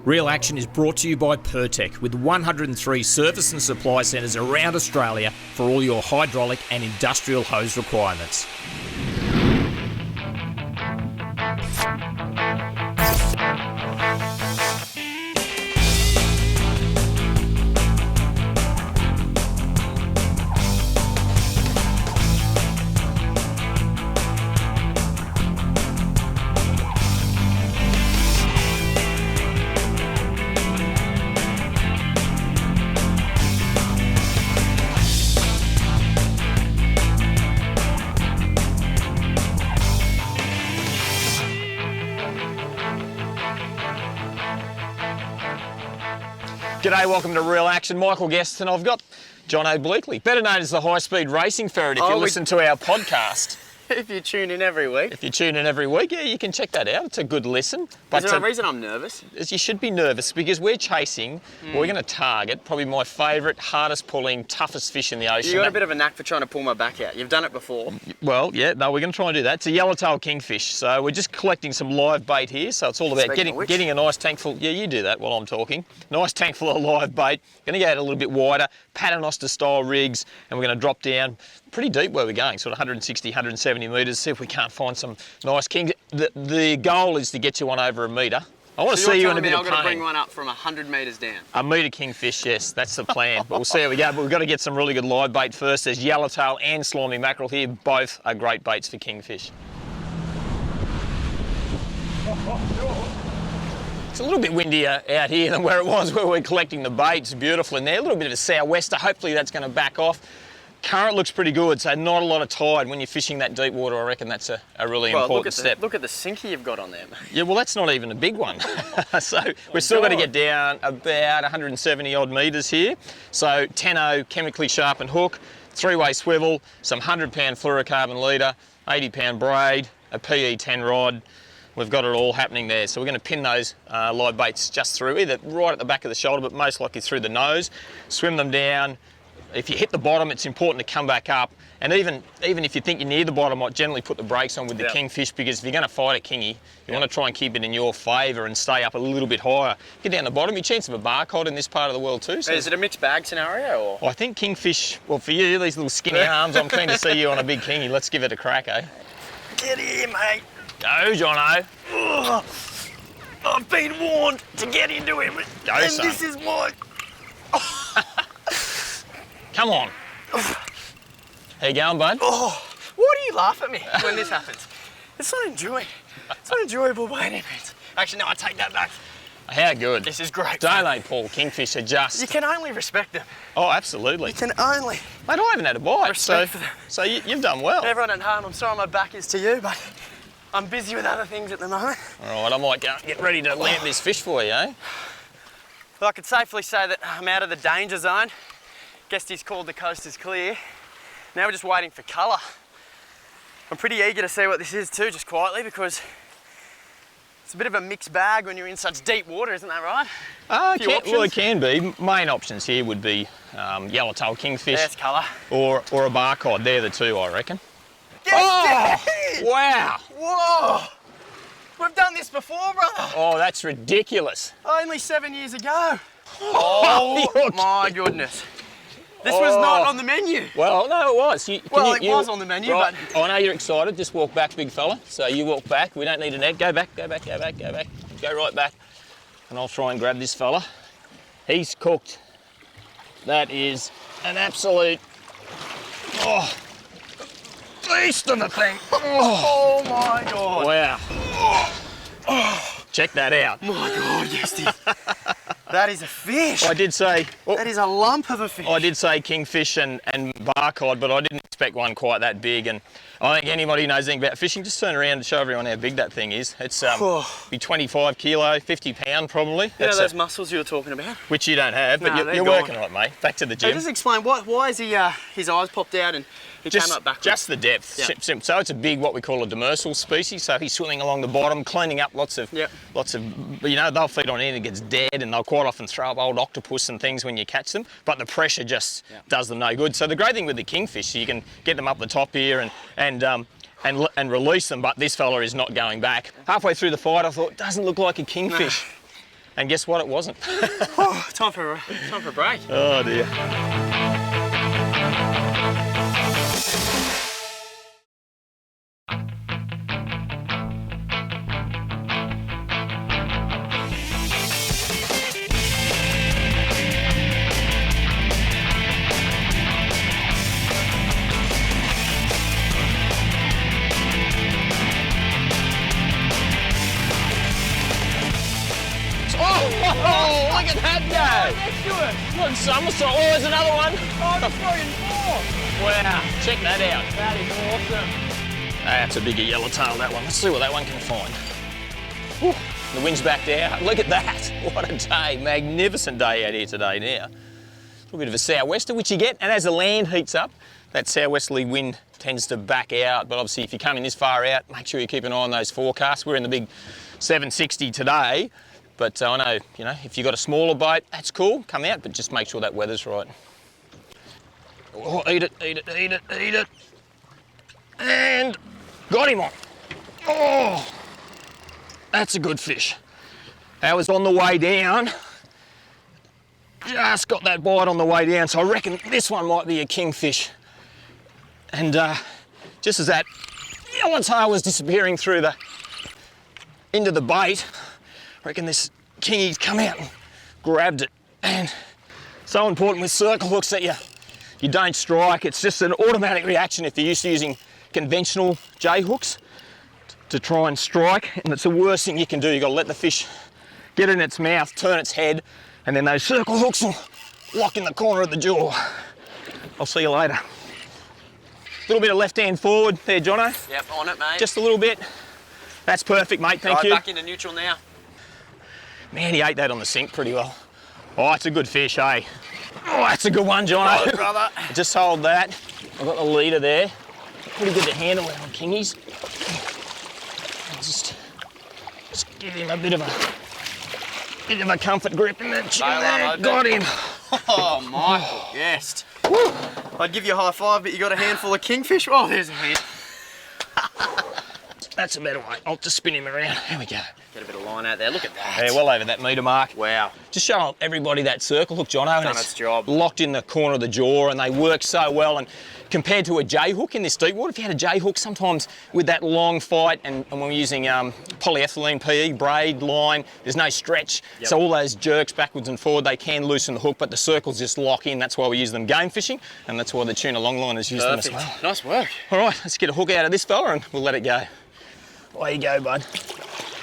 Real Action is brought to you by Pertec, with 103 service and supply centres around Australia for all your hydraulic and industrial hose requirements. G'day, welcome to Real Action. Michael Guest, and I've got John O'Bleakley, better known as the High Speed Racing Ferret if you listen to our podcast. If you tune in every week. If you tune in every week, yeah, you can check that out. It's a good listen. But is there a reason I'm nervous? You should be nervous because we're chasing, we're going to target probably my favourite, hardest pulling, toughest fish in the ocean. You've got a bit of a knack for trying to pull my back out. You've done it before. Well, yeah, no, we're going to try and do that. It's a yellowtail kingfish. So we're just collecting some live bait here. So it's all about getting a nice tank full. Yeah, you do that while I'm talking. Nice tank full of live bait. Going to go out a little bit wider, paternoster style rigs, and we're going to drop down pretty deep where we're going, sort of 160, 170 metres, see if we can't find some nice kings. The goal is to get you one over a metre. I want to see you in a bit of pain. I'm going to bring one up from 100 metres down. A metre kingfish, yes, that's the plan. But we'll see how we go. But we've got to get some really good live bait first. There's yellowtail and slimy mackerel here. Both are great baits for kingfish. It's a little bit windier out here than where it was where we're collecting the bait. It's beautiful in there. A little bit of a sou'wester. Hopefully that's going to back off. Current looks pretty good, so not a lot of tide. When you're fishing that deep water, I reckon that's a really important step. Look at the sinker you've got on there. Yeah, well, that's not even a big one. So we're still got to get down about 170 odd metres here. So 10-0 chemically sharpened hook, 3-way swivel, some 100-pound fluorocarbon leader, 80-pound braid, a PE 10 rod. We've got it all happening there. So we're going to pin those live baits just through, either right at the back of the shoulder, but most likely through the nose, swim them down. If you hit the bottom, it's important to come back up. And even if you think you're near the bottom, I generally put the brakes on with the kingfish, because if you're going to fight a kingy, you want to try and keep it in your favour and stay up a little bit higher. Get down the bottom, your chance of a barcod in this part of the world too. So is it a mixed bag scenario? Or? I think kingfish, well, for you, these little skinny arms, I'm keen to see you on a big kingy. Let's give it a crack, eh? Get here, mate. Go, Jono. I've been warned to get into him. Go, and son. This is mine. Come on. How you going, bud? Oh, why do you laugh at me when this happens? It's not enjoyable by any means. Actually, no, I take that back. How good. This is great. Don't they, Paul? Kingfish are just... You can only respect them. Oh, absolutely. You can only... Mate, I haven't had a bite. Respect for them. So you've done well. Everyone at home, I'm sorry my back is to you, but I'm busy with other things at the moment. All right, I might go get ready to lamp this fish for you, eh? Well, I could safely say that I'm out of the danger zone. Guesty's called the coast is clear. Now we're just waiting for colour. I'm pretty eager to see what this is too, just quietly, because it's a bit of a mixed bag when you're in such deep water, isn't that right? Well, it can be. Main options here would be yellowtail kingfish. There's colour. Or a barcod. They're the two, I reckon. Yes, oh! Wow! Whoa! We've done this before, brother. Oh, that's ridiculous. Only 7 years ago. Oh, my goodness. This was not on the menu. Well, no, it was. It was on the menu, right, but... I know you're excited. Just walk back, big fella. So you walk back. We don't need a net. Go back, go back, go back, go back. Go right back. And I'll try and grab this fella. He's cooked. That is an absolute... beast of a thing. Oh my God. Wow. Check that out. My God, Guesty. That is a fish. I did say... that is a lump of a fish. I did say kingfish and barcod, but I didn't expect one quite that big. And I think anybody who knows anything about fishing, just turn around and show everyone how big that thing is. It's be 25 kilo, 50 pound probably. You know those muscles you were talking about? Which you don't have, but you're working on it, mate. Back to the gym. Hey, just explain, why is he, his eyes popped out and he came up backwards? Just the depth. Yep. So it's a big, what we call a demersal species. So he's swimming along the bottom, cleaning up lots of, you know, they'll feed on anything that gets dead, and they'll quite often throw up old octopus and things when you catch them, but the pressure just does them no good. So the great thing with the kingfish, you can get them up the top here and release them, but this fella is not going back. Halfway through the fight, I thought, doesn't look like a kingfish. And guess what? It wasn't. Oh, time for a break. Oh dear. Oh, look at that go! Next to it. What somersault? Oh, there's another one. Oh, the friggin' four. Wow, check that out. That is awesome. That's a bigger yellowtail, that one. Let's see what that one can find. Whew, the wind's back down. Look at that. What a day. Magnificent day out here today now. A little bit of a sou'wester, which you get, and as the land heats up, that sou'westerly wind tends to back out. But obviously, if you're coming this far out, make sure you keep an eye on those forecasts. We're in the big 760 today. But I know, you know, if you've got a smaller boat, that's cool, come out, but just make sure that weather's right. Oh, eat it, eat it, eat it, eat it. And got him on. Oh, that's a good fish. That was on the way down. Just got that bite on the way down, so I reckon this one might be a kingfish. And just as that yellowtail was disappearing through into the bait, I reckon this kingy's come out and grabbed it. And so important with circle hooks that you don't strike. It's just an automatic reaction if you're used to using conventional J hooks to try and strike. And it's the worst thing you can do. You've got to let the fish get in its mouth, turn its head, and then those circle hooks will lock in the corner of the jaw. I'll see you later. A little bit of left hand forward there, Jono. Yep, on it, mate. Just a little bit. That's perfect, mate, thank you. Back into neutral now. Man, he ate that on the sink pretty well. Oh, it's a good fish, eh? Oh, that's a good one, Jono. Oh, brother. Just hold that. I've got the leader there. Pretty good to handle it on kingies. Just give him a bit of a comfort grip in that chin there. Got him. Oh, Michael, yes. I'd give you a high five, but you got a handful of kingfish. Oh, there's a hand. That's a better way. I'll just spin him around. There we go. Get a bit of line out there. Look at that. Yeah, well over that metre mark. Wow. Just show everybody that circle hook, Jono. Done its job. Locked in the corner of the jaw, and they work so well. And compared to a J hook in this deep water, if you had a J hook, sometimes with that long fight, and when we're using polyethylene PE, braid, line, there's no stretch. Yep. So all those jerks backwards and forward, they can loosen the hook, but the circles just lock in. That's why we use them game fishing, and that's why the tuna longliners use them as well. Nice work. All right, let's get a hook out of this fella, and we'll let it go. Away you go, bud.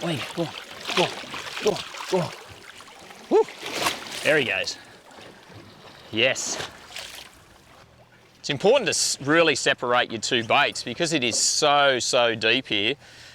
Away you go. Go on, go on, go on. Woo. There he goes. Yes. It's important to really separate your two baits because it is so deep here.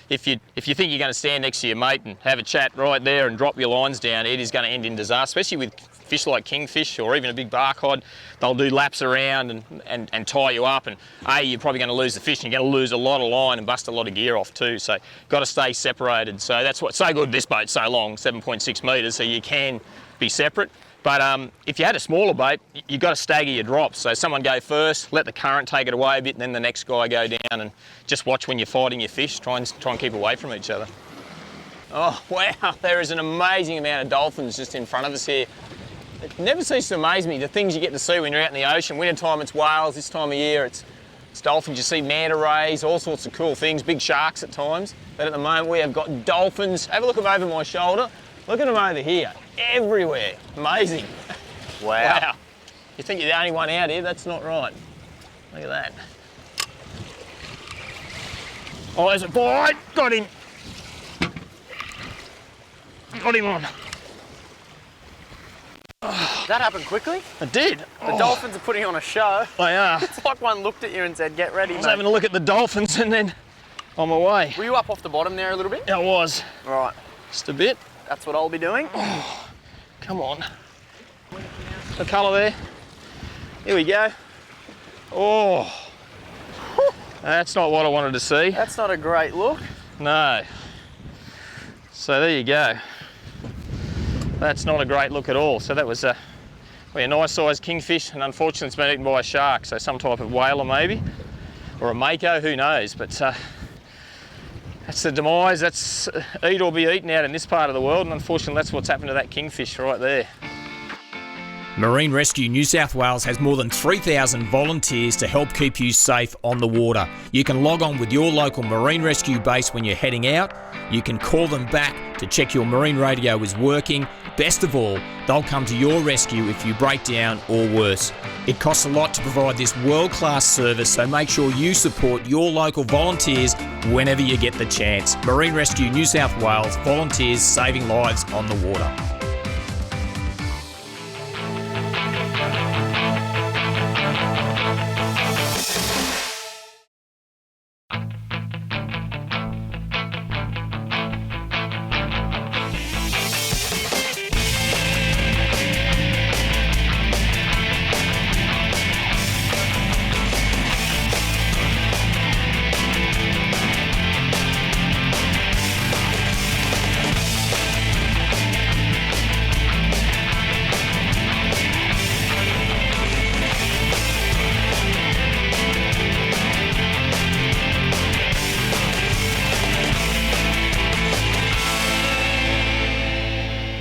If you think you're going to stand next to your mate and have a chat right there and drop your lines down, it is going to end in disaster, especially with fish like kingfish or even a big bark hod. They'll do laps around and tie you up, and you're probably going to lose the fish, and you're going to lose a lot of line and bust a lot of gear off too. So got to stay separated. So that's what's so good. This boat's so long, 7.6 metres, so you can be separate. But if you had a smaller boat, you've got to stagger your drops. So someone go first, let the current take it away a bit, and then the next guy go down, and just watch when you're fighting your fish. Try and keep away from each other. Oh wow, there is an amazing amount of dolphins just in front of us here. It never ceases to amaze me, the things you get to see when you're out in the ocean. Winter time it's whales, this time of year it's dolphins. You see manta rays, all sorts of cool things, big sharks at times. But at the moment we have got dolphins. Have a look at them over my shoulder. Look at them over here, everywhere. Amazing. Wow. You think you're the only one out here? That's not right. Look at that. Oh, there's a bite. Got him. Got him on. That happened quickly? It did. The dolphins are putting on a show. They are. It's like one looked at you and said, get ready, I was having a look at the dolphins and then on my way. Were you up off the bottom there a little bit? I was. Right. Just a bit. That's what I'll be doing. Oh, come on. The colour there. Here we go. Oh. That's not what I wanted to see. That's not a great look. No. So there you go. That's not a great look at all. So that was a nice sized kingfish, and unfortunately it's been eaten by a shark, so some type of whaler maybe, or a mako, who knows. But That's the demise. That's eat or be eaten out in this part of the world, and unfortunately that's what's happened to that kingfish right there. Marine Rescue New South Wales has more than 3,000 volunteers to help keep you safe on the water. You can log on with your local Marine Rescue base when you're heading out. You can call them back to check your marine radio is working. Best of all, they'll come to your rescue if you break down or worse. It costs a lot to provide this world-class service, so make sure you support your local volunteers whenever you get the chance. Marine Rescue New South Wales, volunteers saving lives on the water.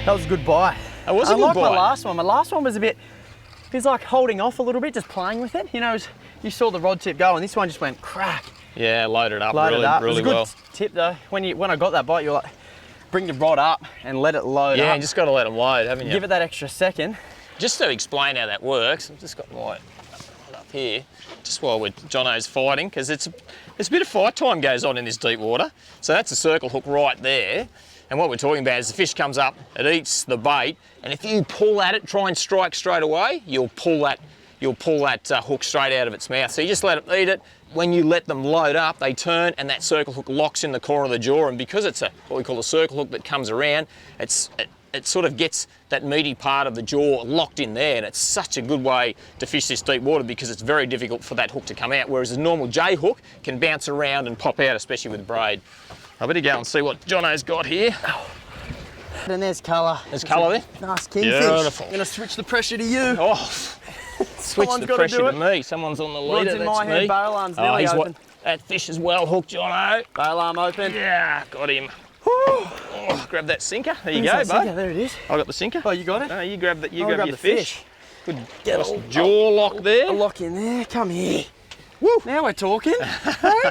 That was a good bite. That was a good Unlike bite. my last one. My last one was a bit, he's like holding off a little bit, just playing with it. You know, you saw the rod tip go, and this one just went crack. Yeah, loaded up Loaded really, up. really It was a well. good tip though. When I got that bite, you're like, bring the rod up and let it load Yeah, up. you just got to let them load, haven't you? Give it that extra second. Just to explain how that works, I've just got my rod up here, just while Jono's fighting, because there's a bit of fight time goes on in this deep water. So that's a circle hook right there. And what we're talking about is the fish comes up, it eats the bait, and if you pull at it, try and strike straight away, you'll pull that hook straight out of its mouth. So you just let it eat it. When you let them load up, they turn and that circle hook locks in the corner of the jaw. And because it's what we call a circle hook that comes around, it sort of gets that meaty part of the jaw locked in there. And it's such a good way to fish this deep water because it's very difficult for that hook to come out. Whereas a normal J hook can bounce around and pop out, especially with braid. I better go and see what Jono's got here. And there's colour. There's colour there. Nice kingfish. Beautiful. I'm gonna switch the pressure to you. Oh, switch the gotta pressure do to it. me. Someone's on the leader, Rod's in that's my hand, me. bail arm's nearly he's open. That fish is well hooked, Jono. Bail arm open. Yeah, got him. Oh, grab that sinker. There you Where's go, that bud. sinker? There it is. I got the sinker. Oh, you got it? No, you grab that. You I'll grab your the fish. Good Get nice all- jaw lock there. A lock in there. Come here. Woo. Now we're talking. Hey?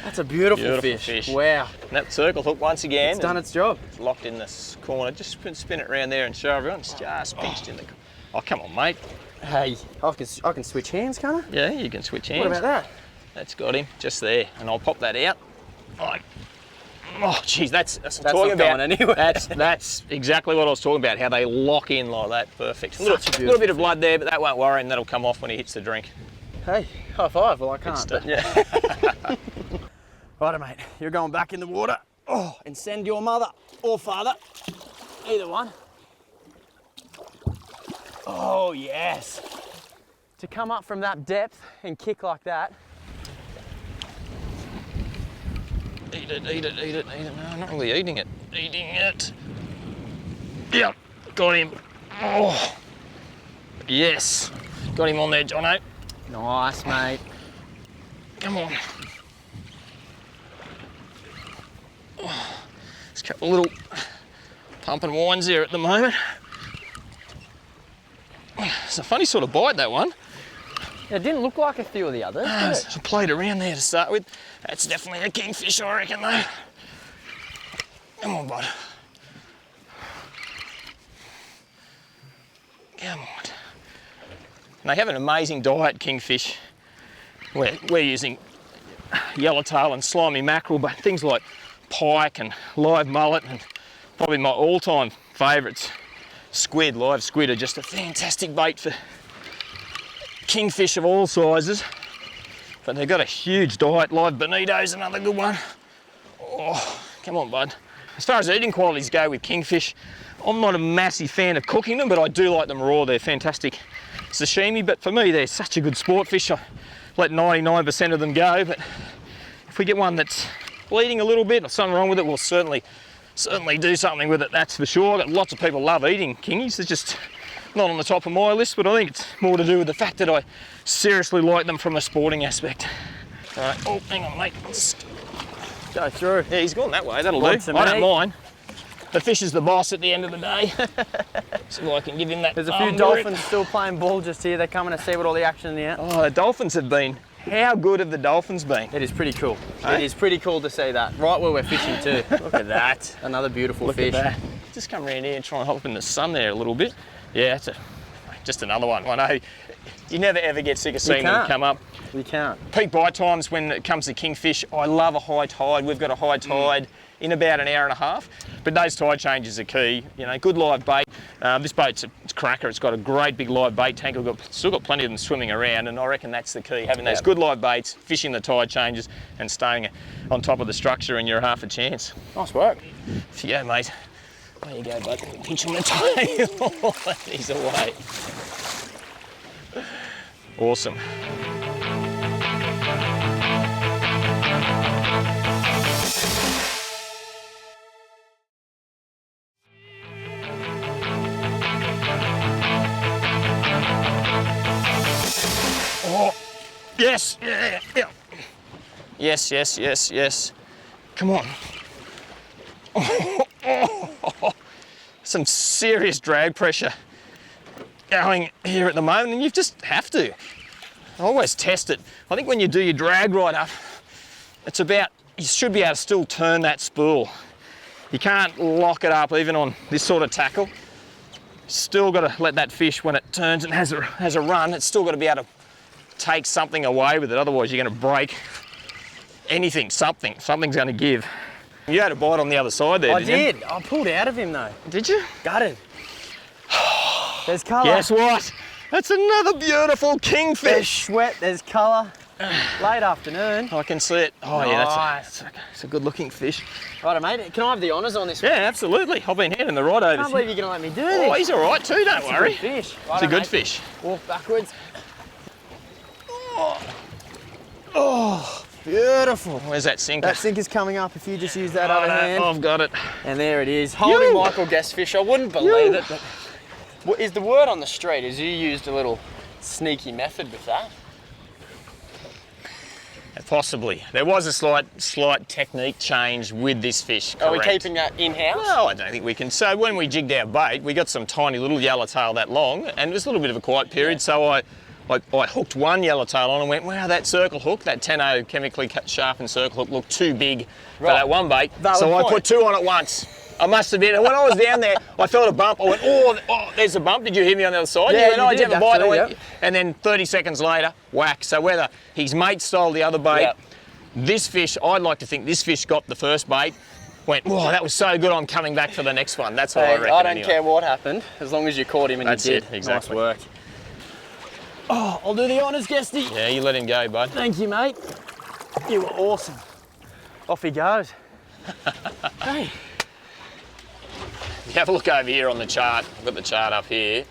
That's a beautiful Fish. Wow. And that circle hook once again. It's done its job. It's locked in this corner. Just spin it around there and show everyone. It's just pinched in the. Oh, come on, mate. Hey, I can switch hands, can't I? Yeah, you can switch hands. What about that? That's got him just there, and I'll pop that out. Like, oh, geez, that's what I'm That's talking not about. going anywhere. That's exactly what I was talking about. How they lock in like that, perfect. Such a beautiful Little bit of blood there, but that won't worry, and that'll come off when he hits the drink. Hey, high five. Well, I can't. stuff. But yeah. Righto, mate. You're going back in the water. Oh, and send your mother or father, either one. Oh yes. To come up from that depth and kick like that. Eat it, eat it, eat it, eat it. No, I'm not really eating it. Eating it. Yep, got him. Oh, yes. Got him on there, Jono. Nice, mate. Come on. Oh, there's a couple of little pump and wines there at the moment. It's a funny sort of bite, that one. It didn't look like a few of the others, did it? There's a plate around there to start with. That's definitely a kingfish, I reckon, though. Come on, bud. Come on. And they have an amazing diet, kingfish. We're using yellowtail and slimy mackerel, but things like pike and live mullet and probably my all-time favourites, squid, live squid, are just a fantastic bait for kingfish of all sizes. But they've got a huge diet. Live bonito's another good one. Oh, come on, bud. As far as eating qualities go with kingfish, I'm not a massive fan of cooking them, but I do like them raw. They're fantastic sashimi, but for me, they're such a good sport fish. I let 99% of them go, but if we get one that's bleeding a little bit or something wrong with it, we'll certainly do something with it, that's for sure. Got lots of people love eating kingies. They're just not on the top of my list, but I think it's more to do with the fact that I seriously like them from a sporting aspect. All right, oh, hang on, mate. Go through. Yeah, he's gone that way, that'll Wants do. some I don't meat. mind. The fish is the boss at the end of the day. So I can give him that. There's a few dolphins still playing ball just here. They're coming to see what all the action in the air. Oh, the dolphins have been. How good have the dolphins been? It is pretty cool. Eh? It is pretty cool to see that. Right where we're fishing too. Look at that. Another beautiful Look fish. at that. Just come around here and try and hop in the sun there a little bit. Yeah, it's just another one. I know you never ever get sick of seeing them come up. You can't. Peak bite times when it comes to kingfish, I love a high tide. We've got a high tide in about an hour and a half, but those tide changes are key. You know, good live bait. This boat's a cracker. It's got a great big live bait tank. We've still got plenty of them swimming around, and I reckon that's the key, having those good live baits, fishing the tide changes, and staying on top of the structure, and you're half a chance. Nice work. Off you go, mate. There you go, bud. Pinch on the tail. He's away. Awesome. Oh, yes, yeah. Yes, yes, yes, yes. Come on. Some serious drag pressure going here at the moment, and you just have to. I always test it. I think when you do your drag right up, it's about, you should be able to still turn that spool. You can't lock it up even on this sort of tackle. Still got to let that fish, when it turns and has a run, it's still got to be able to take something away with it. Otherwise you're going to break anything, something's going to give. You had a bite on the other side there, didn't you? I pulled out of him though. Did you? Gutted. There's colour. Guess what? That's another beautiful There's kingfish. sweat, there's colour. Late afternoon. I can see it. Oh yeah, Nice. it's a good looking fish. Righto, mate. Can I have the honours on this one? Yeah, absolutely. I've been handing the rod over. I can't believe you're going to let me do this. Oh, he's all right too, don't worry. It's a good fish. It's Righto, a good mate. fish. Walk backwards. Oh, beautiful. Where's that sinker? That sinker's coming up if you just use that other hand. I've got it. And there it is. Holy You. Michael guest fish. I wouldn't believe it. But what is the word on the street is you used a little sneaky method with that. Possibly. There was a slight technique change with this fish. Are we correct. keeping that in-house? Well, I don't think we can. So when we jigged our bait, we got some tiny little yellowtail that long, and it was a little bit of a quiet period, so I hooked one yellowtail on and went, wow, that circle hook, that 10-0 chemically sharpened circle hook looked too big for that one bait. So I put two on at once. I must admit, and when I was down there, I felt a bump. I went, oh, there's a bump. Did you hear me on the other side? Yeah, you went, oh, you did you did, have a bite? I went, actually, and then 30 seconds later, whack. So whether his mate stole the other bait, this fish, I'd like to think this fish got the first bait, went, whoa, that was so good, I'm coming back for the next one. That's what I reckon. I don't anyway. care what happened, as long as you caught him and That's you did. it, exactly. Nice work. Oh, I'll do the honours, guesty. Yeah, you let him go, bud. Thank you, mate. You were awesome. Off he goes. Hey. You have a look over here on the chart. I've got the chart up here.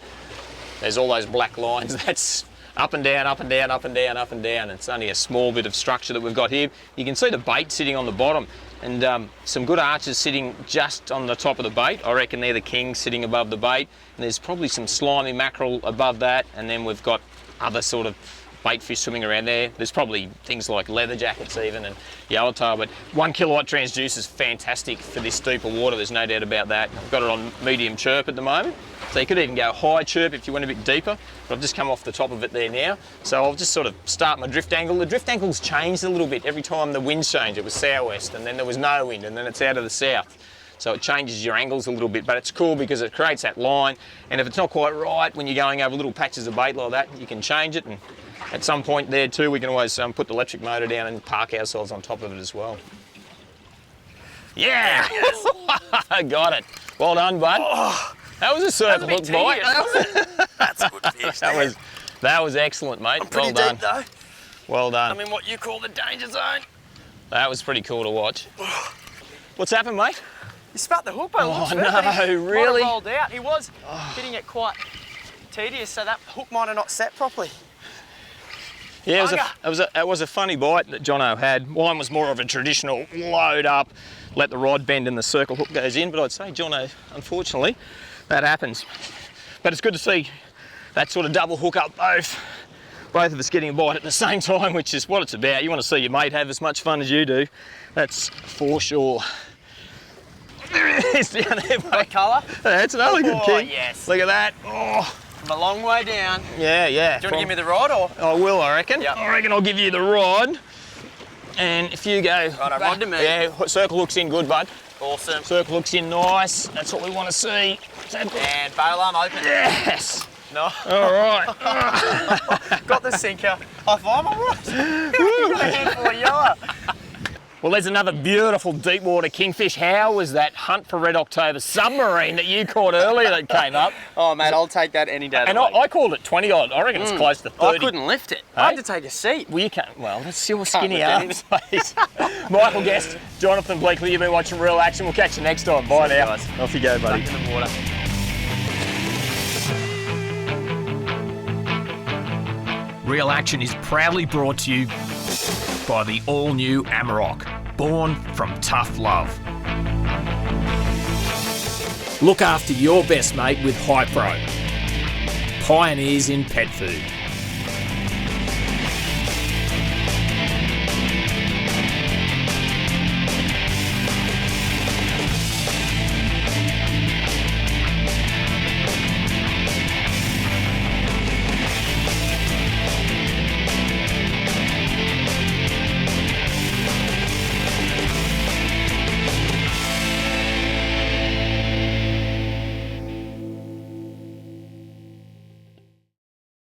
There's all those black lines. That's up and down, up and down, up and down, up and down. It's only a small bit of structure that we've got here. You can see the bait sitting on the bottom, and some good arches sitting just on the top of the bait. I reckon they're the kings sitting above the bait. And there's probably some slimy mackerel above that, and then we've got other sort of bait fish swimming around there. There's probably things like leather jackets even and yellowtail, but 1 kilowatt transducer is fantastic for this deeper water, there's no doubt about that. I've got it on medium chirp at the moment, so you could even go high chirp if you went a bit deeper, but I've just come off the top of it there now. So I'll just sort of start my drift angle. The drift angle's changed a little bit every time the winds change. It was southwest and then there was no wind and then it's out of the south. So it changes your angles a little bit, but it's cool because it creates that line. And if it's not quite right when you're going over little patches of bait like that, you can change it. And at some point there too, we can always put the electric motor down and park ourselves on top of it as well. Yeah! Got it. Well done, bud. Oh, that was a circle hook bite. That's a good fish. That was excellent, mate. Pretty well done. deep though. Well done. I'm in what you call the danger zone. That was pretty cool to watch. What's happened, mate? You spat the hook by the looks of it. No, Might have really? rolled out. He was hitting it quite tedious, so that hook might have not set properly. Yeah, it was a funny bite that Jono had. Mine was more of a traditional load up, let the rod bend and the circle hook goes in, but I'd say Jono, unfortunately, that happens. But it's good to see that sort of double hook up both both of us getting a bite at the same time, which is what it's about. You want to see your mate have as much fun as you do. That's for sure. There it is down there, mate. What colour? That's another good king. Yes. Look at that. Oh, From a long way down. yeah, yeah. Do you want to give me the rod or? I will, I reckon. Yep. I reckon I'll give you the rod. And if you go... Righto, rod to me. Yeah, circle hooks in good, bud. Awesome. Circle hooks in nice. That's what we want to see. And bail arm open. Yes. No. All right. Got the sinker. High five, all right. You got a handful of yellow. Well, there's another beautiful deep water kingfish. How was that hunt for Red October submarine that you caught earlier that came up? Oh, mate, I'll take that any day of And the week. I called it 20 odd. I reckon it's close to 30. I couldn't lift it. Hey? I had to take a seat. Well, you can't. Well, that's your skinny lift arms, mate. Michael Guest, Jonathan Bleakley, you've been watching Real Action. We'll catch you next time. Bye now. guys. Off you go, buddy. Back in the water. Real Action is proudly brought to you by the all-new Amarok, born from tough love. Look after your best mate with Hypro, pioneers in pet food.